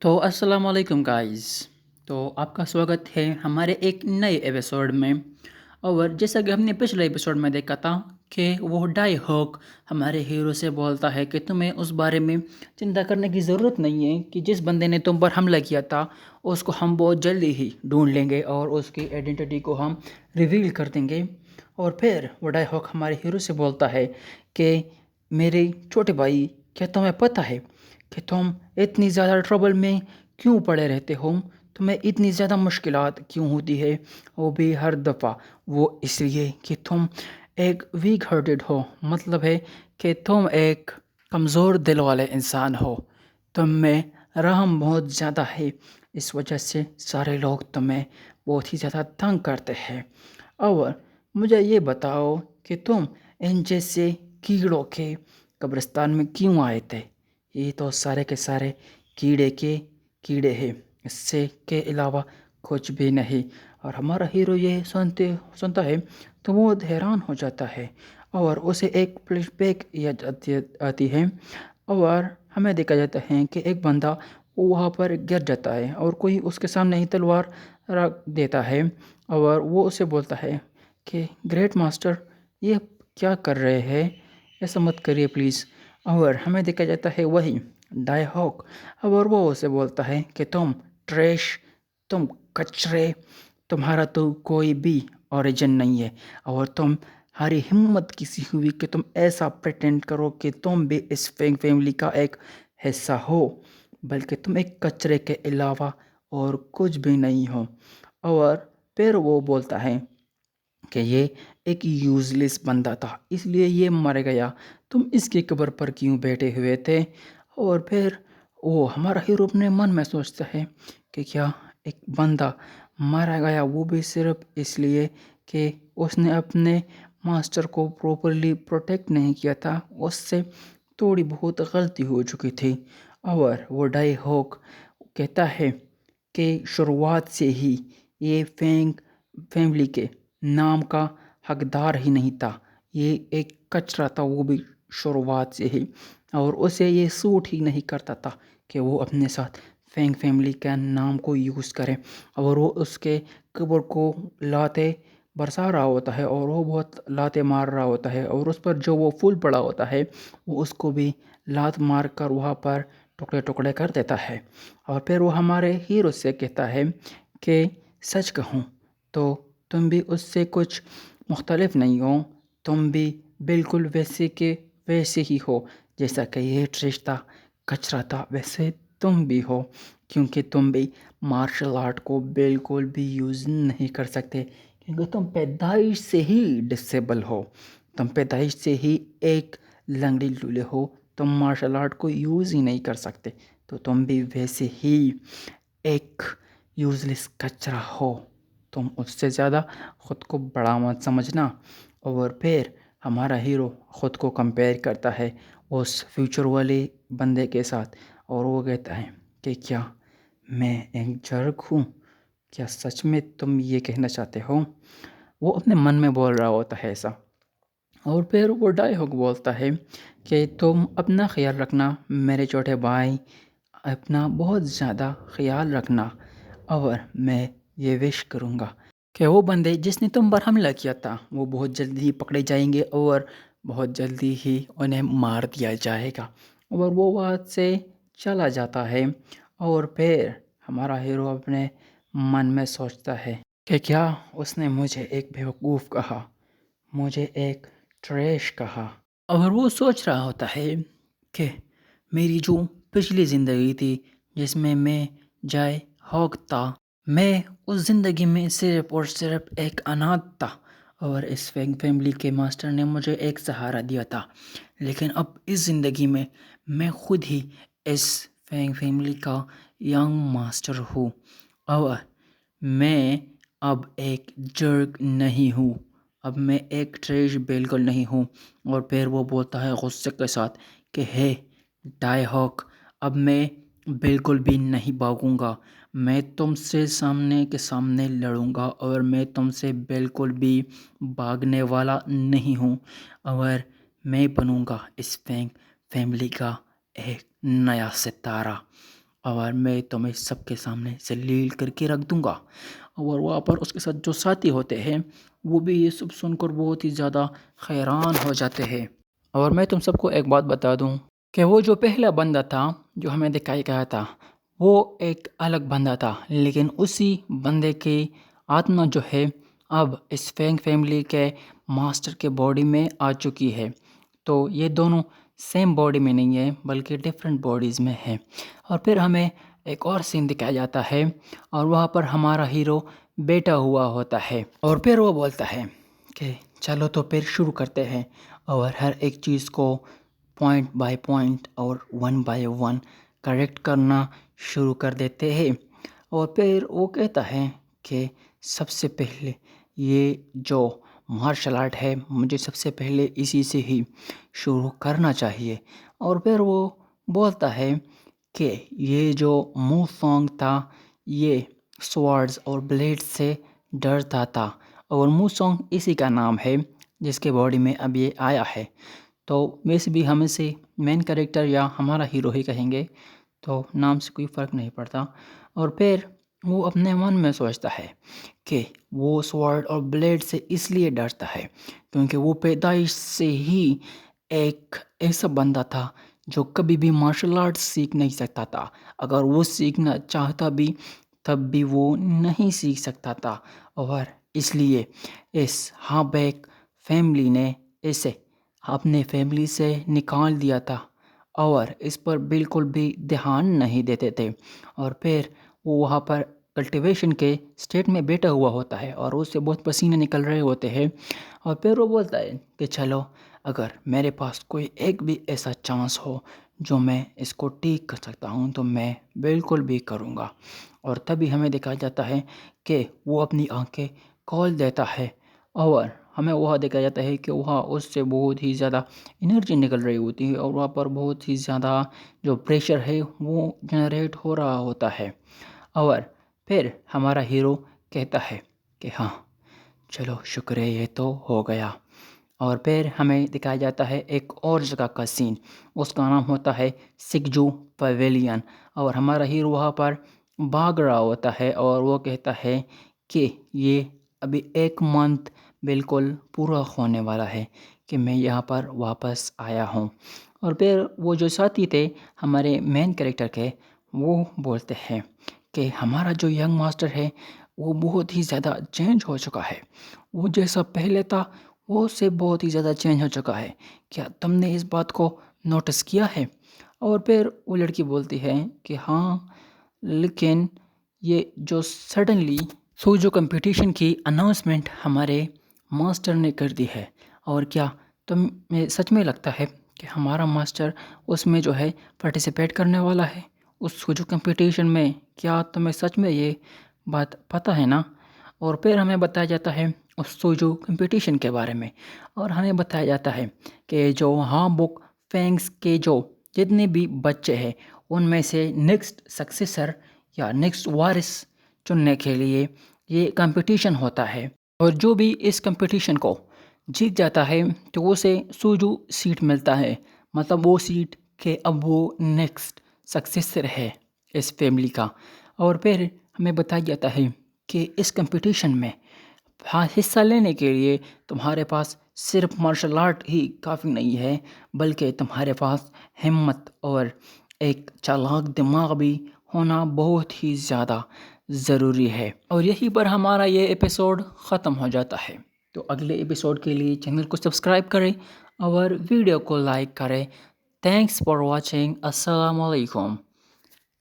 तो अस्सलाम वालेकुम गाइस। तो आपका स्वागत है हमारे एक नए एपिसोड में। और जैसा कि हमने पिछले एपिसोड में देखा था कि वो डाई हॉक हमारे हीरो से बोलता है कि तुम्हें उस बारे में चिंता करने की ज़रूरत नहीं है कि जिस बंदे ने तुम पर हमला किया था उसको हम बहुत जल्दी ही ढूंढ लेंगे और उसकी आइडेंटिटी को हम रिवील कर देंगे। और फिर वो डाई हॉक हमारे हीरो से बोलता है कि मेरे छोटे भाई, क्या तुम्हें पता है कि तुम इतनी ज़्यादा ट्रबल में क्यों पड़े रहते हो? तुम्हें इतनी ज़्यादा मुश्किलात क्यों होती है? वो भी हर दफ़ा। वो इसलिए कि तुम एक वीक हार्टेड हो, मतलब है कि तुम एक कमज़ोर दिल वाले इंसान हो। तुम में रहम बहुत ज़्यादा है, इस वजह से सारे लोग तुम्हें बहुत ही ज़्यादा तंग करते हैं। और मुझे ये बताओ कि तुम इन जैसे कीड़ों के कब्रिस्तान में क्यों आए थे? ये तो सारे के सारे कीड़े के कीड़े हैं, इससे के अलावा कुछ भी नहीं। और हमारा हीरो ये सुनता है तो वो हैरान हो जाता है और उसे एक फ्लैशबैक याद आती है। और हमें देखा जाता है कि एक बंदा वो वहाँ पर गिर जाता है और कोई उसके सामने ही तलवार रख देता है और वो उसे बोलता है कि ग्रेट मास्टर, ये क्या कर रहे हैं? ऐसा मत करिए प्लीज़। और हमें देखा जाता है वही डाई हॉक, और वो उसे बोलता है कि तुम ट्रैश, तुम कचरे, तुम्हारा तो कोई भी ओरिजिन नहीं है और तुम्हारी हिम्मत किसी हुई कि तुम ऐसा प्रिटेंड करो कि तुम भी इस फैमिली का एक हिस्सा हो, बल्कि तुम एक कचरे के अलावा और कुछ भी नहीं हो। और फिर वो बोलता है कि ये एक यूज़लेस बंदा था इसलिए ये मर गया, तुम इसकी कब्र पर क्यों बैठे हुए थे? और फिर वो हमारा हीरो अपने मन में सोचता है कि क्या एक बंदा मारा गया वो भी सिर्फ इसलिए कि उसने अपने मास्टर को प्रॉपरली प्रोटेक्ट नहीं किया था, उससे थोड़ी बहुत गलती हो चुकी थी। और वो डाई हॉक कहता है कि शुरुआत से ही ये फैमिली के नाम का हकदार ही नहीं था, ये एक कचरा था वो भी शुरुआत से ही। और उसे ये सूट ही नहीं करता था कि वो अपने साथ फैमिली का नाम को यूज़ करे। और वो उसके कब्र को लाते बरसा रहा होता है और वो बहुत लाते मार रहा होता है और उस पर जो वो फूल पड़ा होता है वो उसको भी लात मार कर वहाँ पर टुकड़े टुकड़े कर देता है। और फिर वो हमारे हीरो से कहता है कि सच कहूँ तो तुम भी उससे कुछ मुख्तलिफ नहीं हो, तुम भी बिल्कुल वैसे के वैसे ही हो, जैसा कि ये रिश्ता कचरा था वैसे तुम भी हो, क्योंकि तुम भी मार्शल आर्ट को बिल्कुल भी यूज़ नहीं कर सकते, क्योंकि तुम पैदाइश से ही डिसेबल हो, तुम पैदाइश से ही एक लंगड़ी लूले हो, तुम मार्शल आर्ट को यूज़ ही नहीं कर सकते, तो तुम भी वैसे ही एक यूज़लेस कचरा हो, तुम उससे ज़्यादा ख़ुद को बड़ा मत समझना। और फिर हमारा हीरो ख़ुद को कंपेयर करता है उस फ्यूचर वाले बंदे के साथ और वो कहता है कि क्या मैं एक जर्क हूँ? क्या सच में तुम ये कहना चाहते हो? वो अपने मन में बोल रहा होता है ऐसा। और फिर वो डायलॉग बोलता है कि तुम अपना ख्याल रखना मेरे छोटे भाई, अपना बहुत ज़्यादा ख्याल रखना। और मैं ये विश करूँगा कि वो बंदे जिसने तुम पर हमला किया था वो बहुत जल्दी ही पकड़े जाएंगे और बहुत जल्दी ही उन्हें मार दिया जाएगा। और वो वहाँ से चला जाता है। और फिर हमारा हीरो अपने मन में सोचता है कि क्या उसने मुझे एक बेवकूफ़ कहा, मुझे एक ट्रैश कहा। और वो सोच रहा होता है कि मेरी जो पिछली ज़िंदगी थी जिसमें मैं जाए हॉक था, मैं उस ज़िंदगी में सिर्फ़ और सिर्फ़ एक अनाथ था और इस फैमिली के मास्टर ने मुझे एक सहारा दिया था। लेकिन अब इस ज़िंदगी में मैं खुद ही इस फैमिली का यंग मास्टर हूँ और मैं अब एक जर्क नहीं हूँ, अब मैं एक ट्रेश बिल्कुल नहीं हूँ। और फिर वो बोलता है गुस्से के साथ कि हे डाई हॉक, अब मैं बिल्कुल भी नहीं भागूंगा, मैं तुमसे सामने के सामने लड़ूंगा और मैं तुमसे बिल्कुल भी भागने वाला नहीं हूँ। और मैं बनूंगा इस फैमिली का एक नया सितारा। اور میں تمہیں سب کے سامنے ذلیل کر کے رکھ دوں گا۔ اور وہاں پر اس کے ساتھ جو ساتھی ہوتے ہیں وہ بھی یہ سب سن کر بہت ہی زیادہ حیران ہو جاتے ہیں۔ اور میں تم سب کو ایک بات بتا دوں کہ وہ جو پہلا بندہ تھا جو ہمیں دکھایا گیا تھا وہ ایک الگ بندہ تھا، لیکن اسی بندے کی آتما جو ہے اب اس فینگ فیملی کے ماسٹر کے باڈی میں آ چکی ہے۔ تو یہ دونوں سیم باڈی میں نہیں ہے بلکہ ڈیفرنٹ باڈیز میں ہیں۔ اور پھر ہمیں ایک اور سین دکھایا جاتا ہے اور وہاں پر ہمارا ہیرو بیٹھا ہوا ہوتا ہے اور پھر وہ بولتا ہے کہ چلو تو پھر شروع کرتے ہیں، اور ہر ایک چیز کو پوائنٹ بائی پوائنٹ اور ون بائی ون کریکٹ کرنا شروع کر دیتے ہیں۔ اور پھر وہ کہتا ہے کہ سب سے پہلے یہ جو مارشل آرٹ ہے مجھے سب سے پہلے اسی سے ہی شروع کرنا چاہیے۔ اور پھر وہ بولتا ہے کہ یہ جو مو سونگ تھا یہ سوارڈز اور بلیڈ سے ڈرتا تھا، اور مو سونگ اسی کا نام ہے جس کے باڈی میں اب یہ آیا ہے۔ تو ویسے بھی ہم اسے مین کریکٹر یا ہمارا ہیرو ہی کہیں گے، تو نام سے کوئی فرق نہیں پڑتا۔ اور پھر وہ اپنے من میں سوچتا ہے کہ وہ سوارڈ اور بلیڈ سے اس لیے ڈرتا ہے کیونکہ وہ پیدائش سے ہی ایک ایسا بندہ تھا جو کبھی بھی مارشل آرٹ سیکھ نہیں سکتا تھا۔ اگر وہ سیکھنا چاہتا بھی تب بھی وہ نہیں سیکھ سکتا تھا، اور اس لیے اس ہابیک فیملی نے اسے اپنے فیملی سے نکال دیا تھا اور اس پر بالکل بھی دھیان نہیں دیتے تھے۔ اور پھر وہ وہاں پر کلٹیویشن کے اسٹیٹ میں بیٹھا ہوا ہوتا ہے اور اس سے بہت پسینے نکل رہے ہوتے ہیں، اور پھر وہ بولتا ہے کہ چلو اگر میرے پاس کوئی ایک بھی ایسا چانس ہو جو میں اس کو ٹھیک کر سکتا ہوں تو میں بالکل بھی کروں گا۔ اور تبھی ہمیں دکھایا جاتا ہے کہ وہ اپنی آنکھیں کھول دیتا ہے اور ہمیں وہاں دیکھا جاتا ہے کہ وہاں اس سے بہت ہی زیادہ انرجی نکل رہی ہوتی ہے اور وہاں پر بہت ہی زیادہ جو پریشر ہے وہ جنریٹ ہو رہا ہوتا ہے۔ اور پھر ہمارا ہیرو کہتا ہے کہ ہاں چلو شکر ہے یہ تو ہو گیا۔ اور پھر ہمیں دکھایا جاتا ہے ایک اور جگہ کا سین، اس کا نام ہوتا ہے سکجو پویلین، اور ہمارا ہیرو وہاں پر بھاگ رہا ہوتا ہے اور وہ کہتا ہے کہ یہ ابھی 1 منتھ بالکل پورا ہونے والا ہے کہ میں یہاں پر واپس آیا ہوں۔ اور پھر وہ جو ساتھی تھے ہمارے مین کریکٹر کے وہ بولتے ہیں کہ ہمارا جو ینگ ماسٹر ہے وہ بہت ہی زیادہ چینج ہو چکا ہے، وہ جیسا پہلے تھا وہ اس سے بہت ہی زیادہ چینج ہو چکا ہے، کیا تم نے اس بات کو نوٹس کیا ہے؟ اور پھر وہ لڑکی بولتی ہے کہ ہاں، لیکن یہ جو سڈنلی سوجو کمپٹیشن کی اناؤنسمنٹ ہمارے ماسٹر نے کر دی ہے، اور کیا تمہیں سچ میں لگتا ہے کہ ہمارا ماسٹر اس میں جو ہے پارٹیسپیٹ کرنے والا ہے اس سوجو کمپٹیشن میں؟ کیا تمہیں سچ میں یہ بات پتہ ہے نا؟ اور پھر ہمیں بتایا جاتا ہے اس سوجو کمپٹیشن کے بارے میں، اور ہمیں بتایا جاتا ہے کہ جو ہابک فینگس کے جو جتنے بھی بچے ہیں ان میں سے نیکسٹ سکسیسر یا نیکسٹ وارث چننے کے لیے یہ کمپٹیشن ہوتا ہے، اور جو بھی اس کمپٹیشن کو جیت جاتا ہے تو اسے سوجو سیٹ ملتا ہے، مطلب وہ سیٹ کہ اب وہ نیکسٹ سکسیسر ہے اس فیملی کا۔ اور پھر ہمیں بتایا جاتا ہے کہ اس کمپٹیشن میں حصہ لینے کے لیے تمہارے پاس صرف مارشل آرٹ ہی کافی نہیں ہے بلکہ تمہارے پاس ہمت اور ایک چالاک دماغ بھی ہونا بہت ہی زیادہ ضروری ہے۔ اور یہیں پر ہمارا یہ ایپیسوڈ ختم ہو جاتا ہے۔ تو اگلے ایپیسوڈ کے لیے چینل کو سبسکرائب کریں اور ویڈیو کو لائک کریں۔ Thanks for watching. السلام علیکم۔